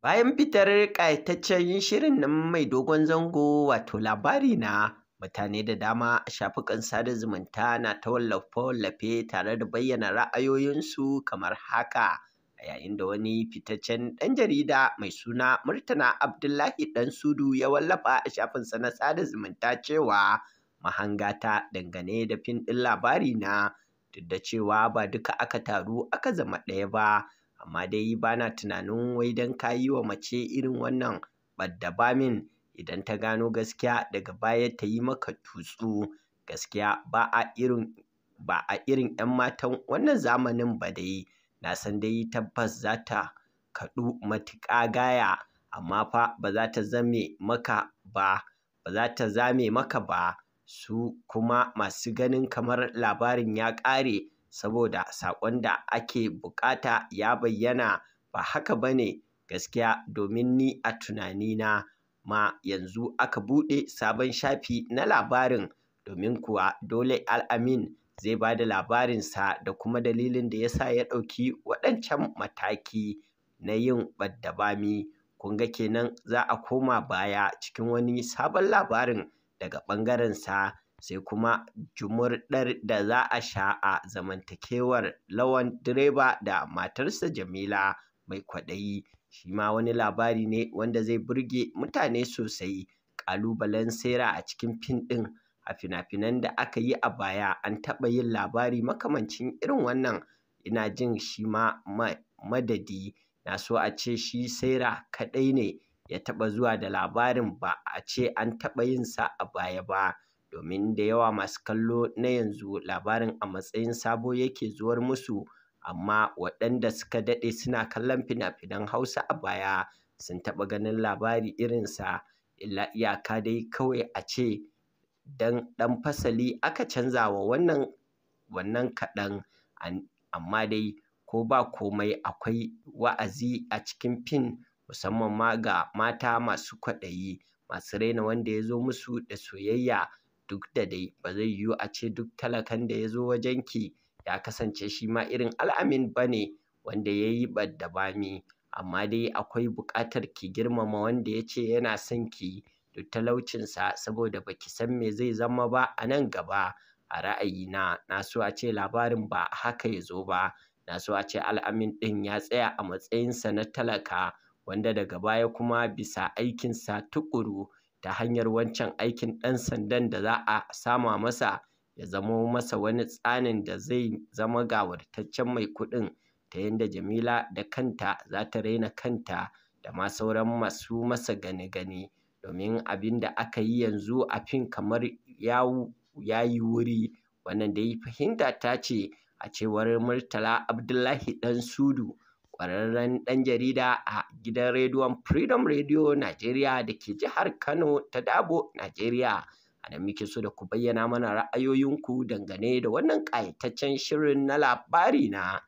Bayan fitar ƙayataccen shirin nan mai dogon zango wato Labarina, mutane da dama a shafukan sada zumunta na ta wallafe-wallafe tare da bayyana ra'ayoyinsu kamar haka, a yayin da wani fitaccen ɗan jarida mai suna Murtala Abdullahi Ɗansudu ya wallafa a shafinsa na sada zumunta cewa mahangata dangane da fim ɗin Labarina, duk da cewa ba duka aka taru aka zama ɗaya ba. Amma dai ba na tunanin wai don ka yi wa mace irin wannan ɓadda-bamin idan ta gano gaskiya daga baya ta yi maka tutsu. Gaskiya ba a irin 'yan matan wannan zamanin ba dai. Na san dai tabbas za ta kaɗu matuƙa gaya, amma fa ba za ta zame maka ba. Su kuma masu ganin kamar labarin ya ƙare saboda saƙon da ake buƙata ya bayyana, ba haka ba ne gaskiya, domin ni a tunanina ma yanzu aka buɗe sabon shafi na labarin, domin kuwa dole Al-amin zai ba da labarinsa da kuma dalilin da ya sa ya ɗauki waɗancan mataki na yin ɓadda-bami. Kun ga kenan za a koma baya cikin wani sabon labarin daga ɓangarensa. Sai kuma jumurɗar da za a sha a zamantakewar Lawan direba da matarsa Jamila mai kwaɗayi, shi ma wani labari ne wanda zai burge mutane sosai. Ƙalubalen Sarah a cikin fim ɗin, a fina-finan da aka yi a baya an taɓa yin labari makamancin irin wannan. Ina jin shi ma madadi na so a ce shi Sarah kaɗai ne ya taɓa zuwa da labarin, ba a ce an taɓa yin sa a baya ba. Domin da yawa masu kallo na yanzu labarin a matsayin sabo yake zuwar musu, amma waɗanda suka daɗe suna kallon fina-finan Hausa a baya sun taɓa ganin labari irinsa. Illa iyaka dai kawai a ce dan ɗan fasali aka canza wa wannan kaɗan, amma dai ko ba komai akwai wa'azi a cikin fim, musamman ma ga mata masu kwaɗayi, masu raina wanda ya zo musu da soyayya. Duk da dai ba zai yiwu a ce duk talakan da ya zo wajenki ya kasance shi ma irin Al-amin ba ne wanda ya yi ɓadda-bami, amma dai akwai buƙatar ki girmama wanda ya ce yana son ki duk talaucinsa, saboda ba ki san me zai zama ba a nan gaba. A ra'ayina na so a ce labarin ba haka ya zo ba. Na so a ce Al-amin ɗin ya tsaya a matsayinsa na talaka, wanda daga baya kuma bisa aikinsa tuƙuru ta hanyar wancan aikin ɗan sandan da za a sama masa, ya zamo masa wani tsanin da zai zama gawurtaccen mai kuɗin, ta yanda Jamila da kanta za ta raina kanta da ma sauran masu masa gani-gani. Domin abin da aka yi yanzu a fim kamar ya yi wuri. Wannan dai fahimta ta ce, a cewar Murtala Abdullahi Ɗansudu, ƙwararren ɗan jarida a gidan rediyon Freedom Radio Najeriya da ke jihar Kano ta Dabo, Najeriya. A nan muke so da ku bayyana mana ra'ayoyinku dangane da wannan ƙayataccen shirin na Labarina.